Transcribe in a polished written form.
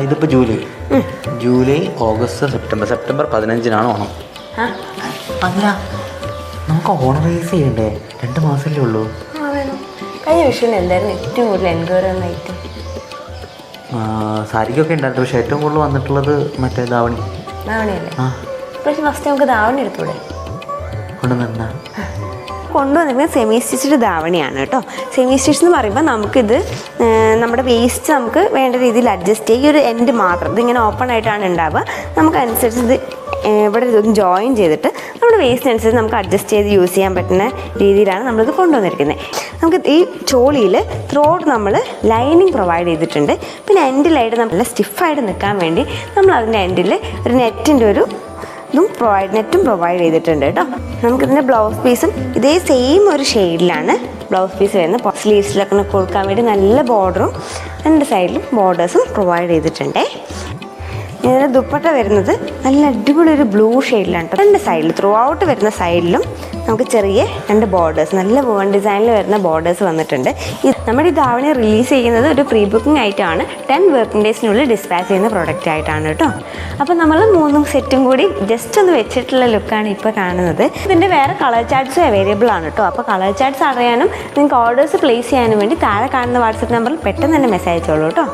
ഇതിപ്പോൾ July August September 15-നാണ് Onam. അല്ല, നമുക്ക് ഓണം റേസ് ചെയ്യണ്ടേ? 2 മാസമല്ലേ ഉള്ളൂ. കഴിഞ്ഞ വിഷുവിന് എന്തായിരുന്നു ഏറ്റവും കൂടുതൽ എൻക്വയറി വന്ന ഐറ്റം? സാരിക്കൊക്കെ ഉണ്ടായിരുന്നു, പക്ഷേ ഏറ്റവും കൂടുതൽ വന്നിട്ടുള്ളത് മറ്റേ ധാവണിയല്ലേ? പക്ഷേ ഫസ്റ്റ് നമുക്ക് ധാവണി എടുത്തൂടെ? കൊണ്ടുവന്നിരിക്കുന്നത് സെമി സ്റ്റിച്ച്ഡ് ധാവണിയാണ് കേട്ടോ. സെമി സ്റ്റിച്ച് എന്ന് പറയുമ്പോൾ നമുക്കിത് നമ്മുടെ വേസ്റ്റ് നമുക്ക് വേണ്ട രീതിയിൽ അഡ്ജസ്റ്റ് ചെയ്യും. ഈ ഒരു എൻഡ് മാത്രം ഇതിങ്ങനെ ഓപ്പൺ ആയിട്ടാണ് ഉണ്ടാവുക. നമുക്കനുസരിച്ച് ഇത് ഇവിടെ ഇതൊന്ന് ജോയിൻ ചെയ്തിട്ട് നമ്മുടെ വേസ്റ്റിനനുസരിച്ച് നമുക്ക് അഡ്ജസ്റ്റ് ചെയ്ത് യൂസ് ചെയ്യാൻ പറ്റുന്ന രീതിയിലാണ് നമ്മളിത് കൊണ്ടുവന്നിരിക്കുന്നത്. നമുക്ക് ഈ ചോളിയിൽ ത്രോട്ട് നമ്മൾ ലൈനിങ് പ്രൊവൈഡ് ചെയ്തിട്ടുണ്ട്. പിന്നെ എൻഡിലായിട്ട് നല്ല സ്റ്റിഫായിട്ട് നിൽക്കാൻ വേണ്ടി നമ്മൾ അതിൻ്റെ എൻഡിൽ ഒരു നെറ്റും പ്രൊവൈഡ് ചെയ്തിട്ടുണ്ട് കേട്ടോ. നമുക്കിതിൻ്റെ ബ്ലൗസ് പീസും ഇതേ സെയിം ഒരു ഷെയ്ഡിലാണ് ബ്ലൗസ് പീസ് വരുന്നത്. സ്ലീവ്സിലൊക്കെ കൊടുക്കാൻ വേണ്ടി നല്ല ബോർഡറും 2 സൈഡിലും ബോർഡേഴ്സും പ്രൊവൈഡ് ചെയ്തിട്ടുണ്ട്. ഇതിൻ്റെ ദുപ്പട്ട വരുന്നത് നല്ല അടിപൊളി ഒരു ബ്ലൂ ഷെയ്ഡിലാണ് കേട്ടോ. 2 സൈഡിൽ ത്രൂ ഔട്ട് വരുന്ന സൈഡിലും നമുക്ക് ചെറിയ 2 ബോർഡേഴ്സ്, നല്ല വൂവൺ ഡിസൈനിൽ വരുന്ന ബോർഡേഴ്സ് വന്നിട്ടുണ്ട്. നമ്മുടെ ഈ ധാവണി റിലീസ് ചെയ്യുന്നത് ഒരു പ്രീ ബുക്കിംഗ് ആയിട്ടാണ്. 10 വർക്കിംഗ് ഡേയ്സിനുള്ളിൽ ഡിസ്പാച്ച് ചെയ്യുന്ന പ്രോഡക്റ്റ് ആയിട്ടാണ് കേട്ടോ. അപ്പോൾ നമ്മൾ 3 സെറ്റും കൂടി ജസ്റ്റ് ഒന്ന് വെച്ചിട്ടുള്ള ലുക്കാണ് ഇപ്പോൾ കാണുന്നത്. ഇതിൻ്റെ വേറെ കളർ ചാർട്ട്സും അവൈലബിൾ ആണ് കേട്ടോ. അപ്പോൾ കളർ ചാർട്ട്സ് അറിയാനും നിങ്ങൾക്ക് ഓർഡേഴ്സ് പ്ലേസ് ചെയ്യാനും വേണ്ടി താഴെ കാണുന്ന വാട്സപ്പ് നമ്പറിൽ പെട്ടെന്ന് തന്നെ മെസ്സേജ് അയച്ചോളൂ കേട്ടോ.